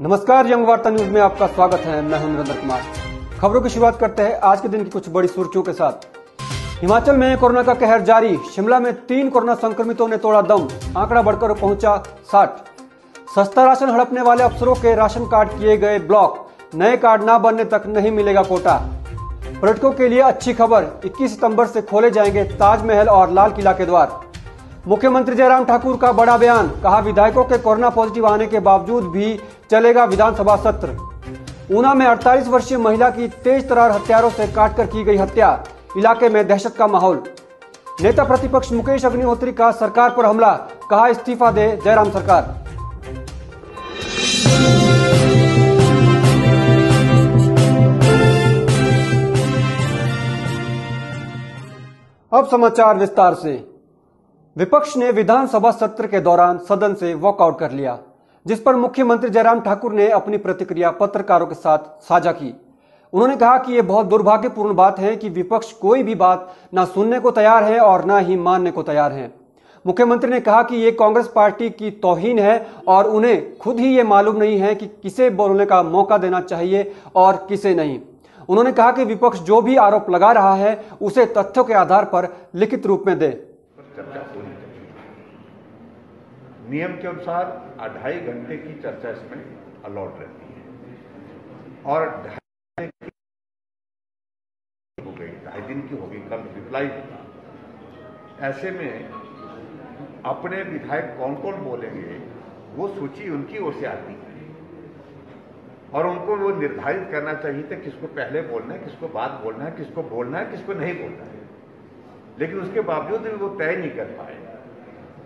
नमस्कार, यंग वार्ता न्यूज में आपका स्वागत है। मैं हूं नरेंद्र कुमार। खबरों की शुरुआत करते हैं आज के दिन की कुछ बड़ी सुर्खियों के साथ। हिमाचल में कोरोना का कहर जारी। शिमला में 3 कोरोना संक्रमितों ने तोड़ा दम, आंकड़ा बढ़कर पहुंचा 60। सस्ता राशन हड़पने वाले अफसरों के राशन कार्ड किए गए ब्लॉक, नए कार्ड न बनने तक नहीं मिलेगा कोटा। पर्यटकों के लिए अच्छी खबर, 21 सितंबर से खोले जाएंगे ताजमहल और लाल किला के द्वार। मुख्यमंत्री जयराम ठाकुर का बड़ा बयान, कहा विधायकों के कोरोना पॉजिटिव आने के बावजूद भी चलेगा विधानसभा सत्र। ऊना में 48 वर्षीय महिला की तेज तर्रार हथियारों से काटकर की गई हत्या, इलाके में दहशत का माहौल। नेता प्रतिपक्ष मुकेश अग्निहोत्री का सरकार पर हमला, कहा इस्तीफा दे जयराम सरकार। अब समाचार विस्तार से। विपक्ष ने विधानसभा सत्र के दौरान सदन से वॉकआउट कर लिया, जिस पर मुख्यमंत्री जयराम ठाकुर ने अपनी प्रतिक्रिया पत्रकारों के साथ साझा की। उन्होंने कहा कि यह बहुत दुर्भाग्यपूर्ण बात है कि विपक्ष कोई भी बात न सुनने को तैयार है और न ही मानने को तैयार है। मुख्यमंत्री ने कहा कि ये कांग्रेस पार्टी की तौहीन है और उन्हें खुद ही ये मालूम नहीं है कि किसे बोलने का मौका देना चाहिए और किसे नहीं। उन्होंने कहा कि विपक्ष जो भी आरोप लगा रहा है उसे तथ्यों के आधार पर लिखित रूप में दे। चर्चा होनी चाहिए। नियम के अनुसार 2.5 घंटे की चर्चा इसमें अलाउड रहती है और 2.5 हो गई, 2.5 दिन की होगी, कल रिप्लाई होगा। ऐसे में अपने विधायक कौन कौन बोलेंगे वो सूची उनकी ओर से आती है और उनको वो निर्धारित करना चाहिए था किसको पहले बोलना है, किसको बाद बोलना है, किसको बोलना है, किसको नहीं बोलना है। लेकिन उसके बावजूद भी वो तय नहीं कर पाए।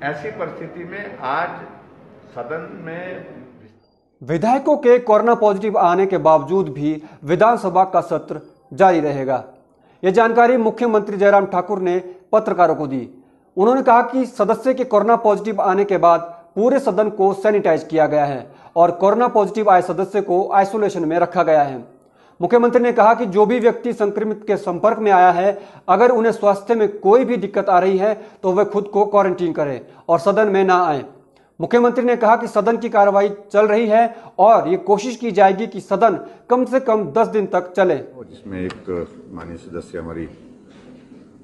ऐसी परिस्थिति में आज सदन में विधायकों के कोरोना पॉजिटिव आने के बावजूद भी विधानसभा का सत्र जारी रहेगा। यह जानकारी मुख्यमंत्री जयराम ठाकुर ने पत्रकारों को दी। उन्होंने कहा कि सदस्य के कोरोना पॉजिटिव आने के बाद पूरे सदन को सैनिटाइज किया गया है और कोरोना पॉजिटिव आए सदस्य को आइसोलेशन में रखा गया है। मुख्यमंत्री ने कहा कि जो भी व्यक्ति संक्रमित के संपर्क में आया है, अगर उन्हें स्वास्थ्य में कोई भी दिक्कत आ रही है तो वे खुद को क्वारंटीन करें और सदन में ना आए। मुख्यमंत्री ने कहा कि सदन की कार्रवाई चल रही है और ये कोशिश की जाएगी कि सदन कम से कम 10 दिन तक चले। जिसमें एक माननीय सदस्य हमारी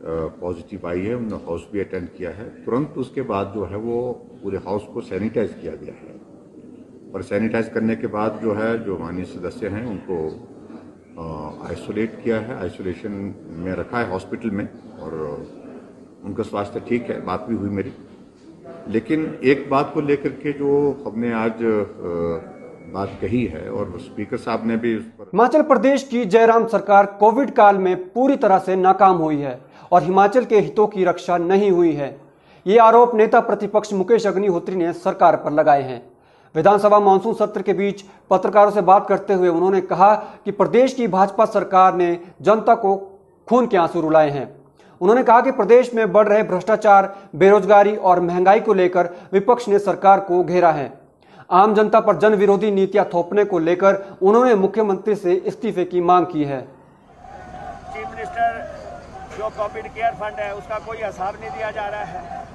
पॉजिटिव आई है, उन्होंने हाउस भी अटेंड किया है। तुरंत उसके बाद जो है वो पूरे हाउस को सैनिटाइज किया गया है और सैनिटाइज करने के बाद जो है जो माननीय सदस्य हैं उनको आइसोलेट किया है, आइसोलेशन में रखा है हॉस्पिटल में और उनका स्वास्थ्य ठीक है। बात भी हुई मेरी, लेकिन एक बात को लेकर के जो हमने आज बात कही है और स्पीकर साहब ने भी उस पर। हिमाचल प्रदेश की जयराम सरकार कोविड काल में पूरी तरह से नाकाम हुई है और हिमाचल के हितों की रक्षा नहीं हुई है। ये आरोप नेता प्रतिपक्ष मुकेश अग्निहोत्री ने सरकार पर लगाए हैं। विधानसभा मानसून सत्र के बीच पत्रकारों से बात करते हुए उन्होंने कहा कि प्रदेश की भाजपा सरकार ने जनता को खून के आंसू रुलाए हैं। उन्होंने कहा कि प्रदेश में बढ़ रहे भ्रष्टाचार, बेरोजगारी और महंगाई को लेकर विपक्ष ने सरकार को घेरा है। आम जनता पर जन विरोधी नीतियां थोपने को लेकर उन्होंने मुख्यमंत्री से इस्तीफे की मांग की है। चीफ मिनिस्टर, जो कोविड केयर फंड है उसका कोई हिसाब नहीं दिया जा रहा है।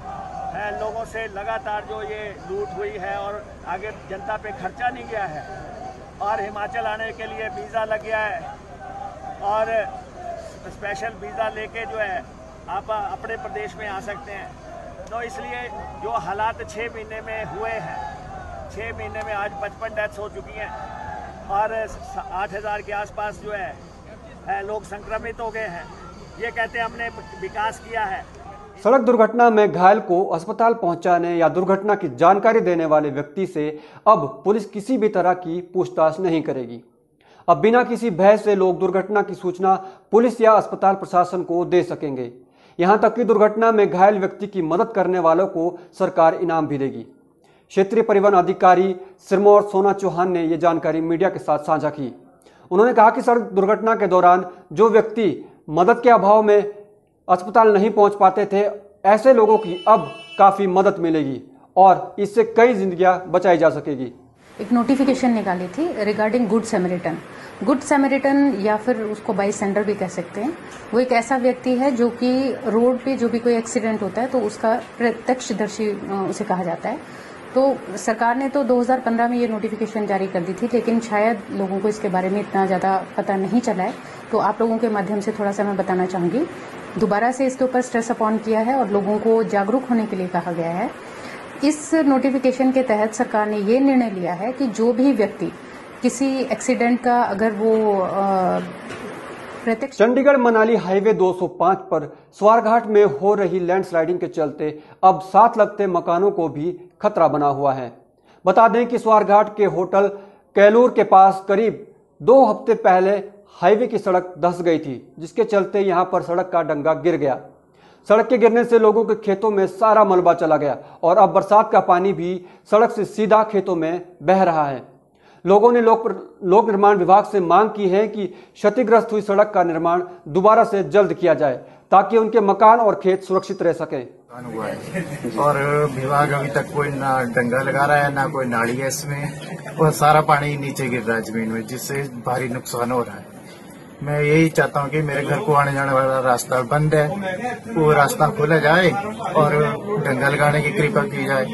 लोगों से लगातार जो ये लूट हुई है और आगे जनता पे खर्चा नहीं गया है और हिमाचल आने के लिए वीज़ा लग गया है और स्पेशल वीज़ा लेके जो है आप अपने प्रदेश में आ सकते हैं। तो इसलिए जो हालात 6 महीने में हुए हैं, 6 महीने में आज 55 डेथ्स हो चुकी हैं और 8,000 के आसपास जो है लोग संक्रमित हो गए हैं। ये कहते हैं हमने विकास किया है। सड़क दुर्घटना में घायल को अस्पताल पहुंचाने या दुर्घटना की जानकारी देने वाले व्यक्ति से अब पुलिस किसी भी तरह की पूछताछ नहीं करेगी। अब बिना किसी भय से लोग दुर्घटना की सूचना पुलिस या अस्पताल प्रशासन को दे सकेंगे। यहां तक कि दुर्घटना में घायल व्यक्ति की मदद करने वालों को सरकार इनाम भी देगी। क्षेत्रीय परिवहन अधिकारी सिरमौर सोना चौहान ने यह जानकारी मीडिया के साथ साझा की। उन्होंने कहा कि सड़क दुर्घटना के दौरान जो व्यक्ति मदद के अभाव में अस्पताल नहीं पहुंच पाते थे, ऐसे लोगों की अब काफी मदद मिलेगी और इससे कई जिंदगियां बचाई जा सकेगी। एक नोटिफिकेशन निकाली थी रिगार्डिंग गुड सैमरिटन। गुड सैमरिटन या फिर उसको बाई सेंडर भी कह सकते हैं। वो एक ऐसा व्यक्ति है जो कि रोड पे जो भी कोई एक्सीडेंट होता है तो उसका प्रत्यक्षदर्शी उसे कहा जाता है। तो सरकार ने तो 2015 में ये नोटिफिकेशन जारी कर दी थी, लेकिन शायद लोगों को इसके बारे में इतना ज़्यादा पता नहीं चला है। तो आप लोगों के माध्यम से थोड़ा सा मैं बताना चाहूँगी। दोबारा से इसके ऊपर स्ट्रेस अपॉन किया है और लोगों को जागरूक होने के लिए कहा गया है। इस नोटिफिकेशन के तहत सरकार ने ये निर्णय लिया है कि जो भी व्यक्ति किसी एक्सीडेंट का अगर वो प्रत्यक्ष चंडीगढ़ मनाली हाईवे 205 पर स्वारघाट में हो रही लैंडस्लाइडिंग के चलते अब साथ लगते मकानों को भी खतरा बना हुआ है। बता दें कि स्वारघाट के होटल कैलूर के पास करीब 2 हफ्ते पहले हाईवे की सड़क धंस गई थी, जिसके चलते यहां पर सड़क का डंगा गिर गया। सड़क के गिरने से लोगों के खेतों में सारा मलबा चला गया और अब बरसात का पानी भी सड़क से सीधा खेतों में बह रहा है। लोगों ने लोक निर्माण विभाग से मांग की है कि क्षतिग्रस्त हुई सड़क का निर्माण दोबारा से जल्द किया जाए ताकि उनके मकान और खेत सुरक्षित रह सकें। हुआ है और विभाग अभी तक कोई ना डंगा लगा रहा है ना कोई नाली है इसमें, और सारा पानी नीचे गिर रहा है जमीन में, जिससे भारी नुकसान हो रहा है। मैं यही चाहता हूँ कि मेरे घर को आने जाने वाला रास्ता बंद है, वो रास्ता खोला जाए और डंगा लगाने की कृपा की जाए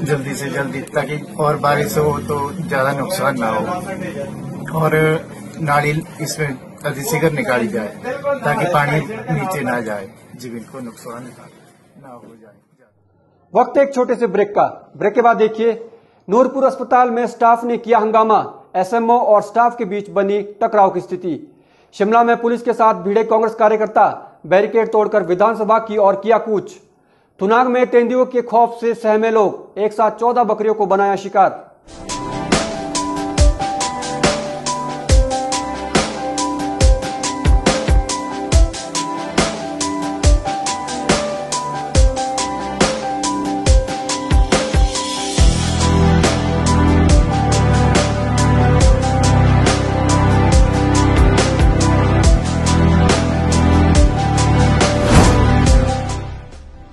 जल्दी से जल्दी, ताकि और बारिश हो तो ज्यादा नुकसान ना हो और नाली इसमें अधिशीघ्र निकाली जाए ताकि पानी नीचे ना जाए, जमीन को नुकसान ना हो जाए। वक्त एक छोटे से ब्रेक का। ब्रेक के बाद देखिए नूरपुर अस्पताल में स्टाफ ने किया हंगामा, एसएमओ और स्टाफ के बीच बनी टकराव की स्थिति। शिमला में पुलिस के साथ भिड़े कांग्रेस कार्यकर्ता, बैरिकेड तोड़कर विधानसभा की ओर किया कूच। थुनाग में तेंदुओं के खौफ से सहमे लोग, एक साथ 14 बकरियों को बनाया शिकार।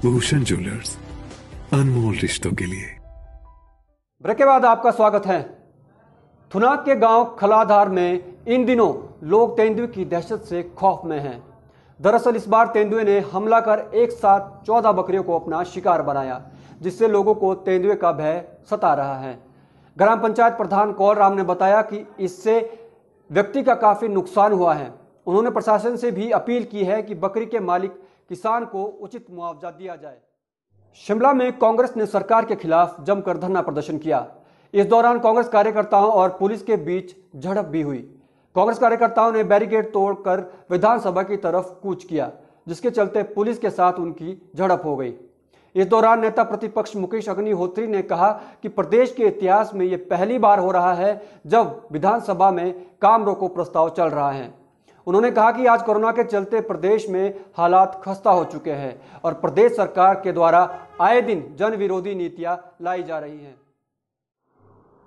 भूषण ज्वेलर्स, अनमोल रिश्तों के लिए। ब्रेक के बाद आपका स्वागत है। थुनाग के गांव खलाधार में इन दिनों लोग तेंदुए की दहशत से खौफ में हैं। दरअसल इस बार तेंदुए ने हमला कर एक साथ 14 बकरियों को अपना शिकार बनाया, जिससे लोगों को तेंदुए का भय सता रहा है। ग्राम पंचायत प्रधान कौल राम ने बताया कि इससे व्यक्ति का काफी नुकसान हुआ है। उन्होंने प्रशासन से भी अपील की है कि बकरी के मालिक किसान को उचित मुआवजा दिया जाए। शिमला में कांग्रेस ने सरकार के खिलाफ जमकर धरना प्रदर्शन किया। इस दौरान कांग्रेस कार्यकर्ताओं और पुलिस के बीच झड़प भी हुई। कांग्रेस कार्यकर्ताओं ने बैरिकेड तोड़कर विधानसभा की तरफ कूच किया, जिसके चलते पुलिस के साथ उनकी झड़प हो गई। इस दौरान नेता प्रतिपक्ष मुकेश अग्निहोत्री ने कहा कि प्रदेश के इतिहास में यह पहली बार हो रहा है जब विधानसभा में काम रोको प्रस्ताव चल रहा है। उन्होंने कहा कि आज कोरोना के चलते प्रदेश में हालात खस्ता हो चुके हैं और प्रदेश सरकार के द्वारा आए दिन जन विरोधी नीतियां लाई जा रही हैं।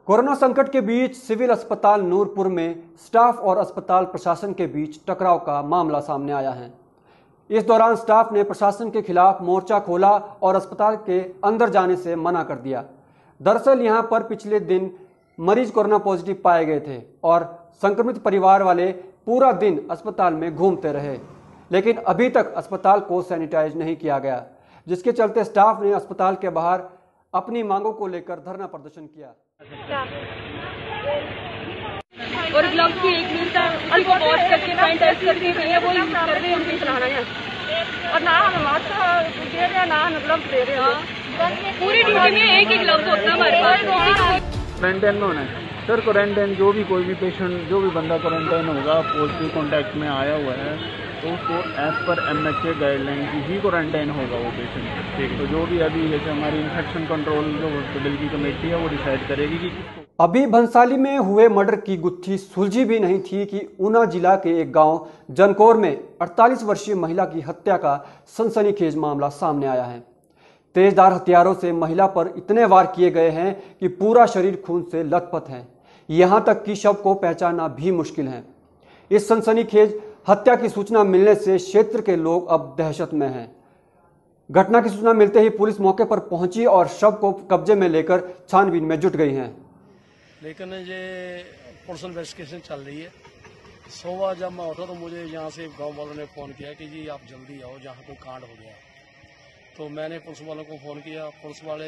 कोरोना संकट के बीच सिविल अस्पताल नूरपुर में स्टाफ और अस्पताल प्रशासन के बीच टकराव का मामला सामने आया है। इस दौरान स्टाफ ने प्रशासन के खिलाफ मोर्चा खोला और अस्पताल के अंदर जाने से मना कर दिया। दरअसल यहां पर पिछले दिन मरीज कोरोना पॉजिटिव पाए गए थे और संक्रमित परिवार वाले पूरा दिन अस्पताल में घूमते रहे, लेकिन अभी तक अस्पताल को सैनिटाइज नहीं किया गया, जिसके चलते स्टाफ ने अस्पताल के बाहर अपनी मांगों को लेकर धरना प्रदर्शन किया। और ग्लव्स की एक मिनट उनको वॉश करके सैनिटाइज करके भैया वो यूज कर रहे हैं, हम चलाना है और ना हम मास्क दे रहे हैं ना हम ग्लव्स दे रहे हैं। पूरी ड्यूटी में एक ही ग्लव्स होता है हमारे पास। क्वारंटाइन में होना है सर। क्वारंटाइन जो भी कोई भी पेशेंट जो भी बंदा क्वारंटाइन होगा पॉजिटिव कॉन्टैक्ट में आया हुआ है तो उसको एज पर MHA गाइडलाइन की ही क्वारंटाइन होगा वो पेशेंट। ठीक, तो जो भी अभी जैसे हमारी इन्फेक्शन कंट्रोल जो हॉस्पिटल की कमेटी है वो डिसाइड करेगी कि किसको। अभी भंसाली में हुए मर्डर की गुत्थी सुलझी भी नहीं थी कि ऊना जिला के एक गांव जनकौर में 48 वर्षीय महिला की हत्या का सनसनीखेज मामला सामने आया है। तेजधार हथियारों से महिला पर इतने वार किए गए हैं कि पूरा शरीर खून से लथपथ है। यहां तक कि शव को पहचानना भी मुश्किल है। इस सनसनीखेज हत्या की सूचना मिलने से क्षेत्र के लोग अब दहशत में हैं। घटना की सूचना मिलते ही पुलिस मौके पर पहुंची और शव को कब्जे में लेकर छानबीन में जुट गई है। लेकिन ये पुलिस इन्वेस्टिगेशन चल रही है। सुबह जब मैं उठा तो मुझे यहाँ से गांव वालों ने फोन किया कि जी आप जल्दी आओ, जहाँ कोई कांड हो गया। तो मैंने पुलिस वालों को फ़ोन किया। पुलिस वाले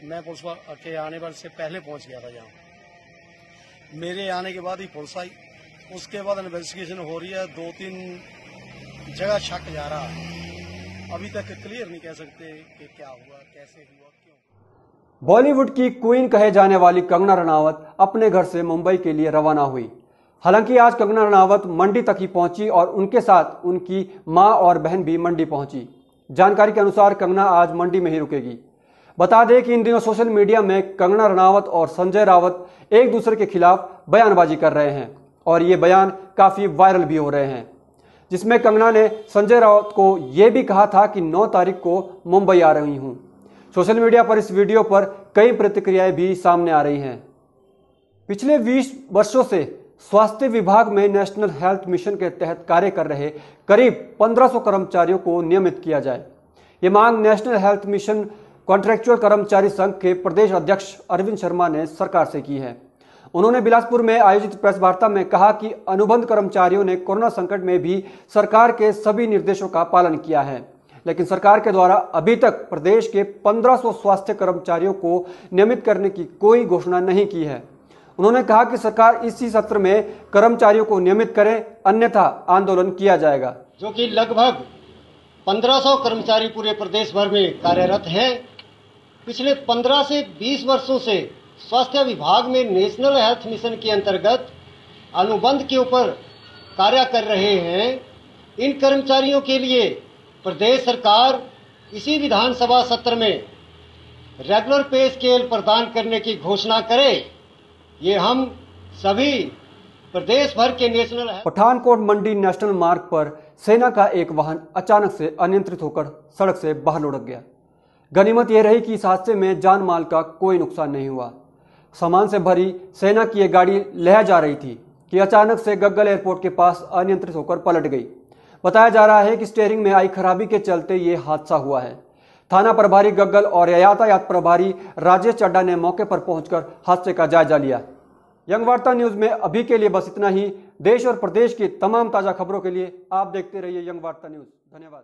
मैं पुलिस के आने पर से पहले पहुंच गया था यहाँ। मेरे आने के बाद ही पुलिस आई। उसके बाद इन्वेस्टिगेशन हो रही है। 2-3 जगह शक जा रहा है। अभी तक क्लियर नहीं कह सकते कि क्या हुआ, कैसे हुआ, क्यों। बॉलीवुड की क्वीन कहे जाने वाली कंगना रनावत अपने घर से मुंबई के लिए रवाना हुई। हालांकि आज कंगना रनावत मंडी तक ही पहुंची और उनके साथ उनकी मां और बहन भी मंडी पहुंची। जानकारी के अनुसार कंगना आज मंडी में ही रुकेगी। बता दें कि इन दिनों सोशल मीडिया में कंगना रनावत और संजय राउत एक दूसरे के खिलाफ बयानबाजी कर रहे हैं और ये बयान काफी वायरल भी हो रहे हैं, जिसमें कंगना ने संजय राउत को यह भी कहा था कि 9 तारीख को मुंबई आ रही हूं। सोशल मीडिया पर इस वीडियो पर कई प्रतिक्रियाएं भी सामने आ रही हैं। पिछले 20 वर्षों से स्वास्थ्य विभाग में नेशनल हेल्थ मिशन के तहत कार्य कर रहे करीब 1500 कर्मचारियों को नियमित किया जाए। ये मांग नेशनल हेल्थ मिशन कॉन्ट्रैक्चुअल कर्मचारी संघ के प्रदेश अध्यक्ष अरविंद शर्मा ने सरकार से की है। उन्होंने बिलासपुर में आयोजित प्रेस वार्ता में कहा कि अनुबंध कर्मचारियों ने कोरोना संकट में भी सरकार के सभी निर्देशों का पालन किया है, लेकिन सरकार के द्वारा अभी तक प्रदेश के 1500 स्वास्थ्य कर्मचारियों को नियमित करने की कोई घोषणा नहीं की है। उन्होंने कहा कि सरकार इसी सत्र में कर्मचारियों को नियमित करे, अन्यथा आंदोलन किया जाएगा। जो कि लगभग 1500 कर्मचारी पूरे प्रदेश भर में कार्यरत हैं। पिछले 15 से 20 वर्षों से स्वास्थ्य विभाग में नेशनल हेल्थ मिशन के अंतर्गत अनुबंध के ऊपर कार्य कर रहे हैं। इन कर्मचारियों के लिए प्रदेश सरकार इसी विधानसभा सत्र में रेगुलर पे स्केल प्रदान करने की घोषणा करे। ये हम सभी प्रदेश भर के नेशनल पठानकोट मंडी नेशनल मार्ग पर सेना का एक वाहन अचानक से अनियंत्रित होकर सड़क से बाहर लुढ़क गया। गनीमत यह रही कि इस हादसे में जान माल का कोई नुकसान नहीं हुआ। सामान से भरी सेना की यह गाड़ी लह जा रही थी कि अचानक से गग्गल एयरपोर्ट के पास अनियंत्रित होकर पलट गई। बताया जा रहा है कि स्टीयरिंग में आई खराबी के चलते ये हादसा हुआ है। थाना प्रभारी गग्गल और यातायात प्रभारी राजेश चड्डा ने मौके पर पहुंचकर हादसे का जायजा लिया। यंग वार्ता न्यूज में अभी के लिए बस इतना ही। देश और प्रदेश की तमाम ताजा खबरों के लिए आप देखते रहिए यंग वार्ता न्यूज। धन्यवाद।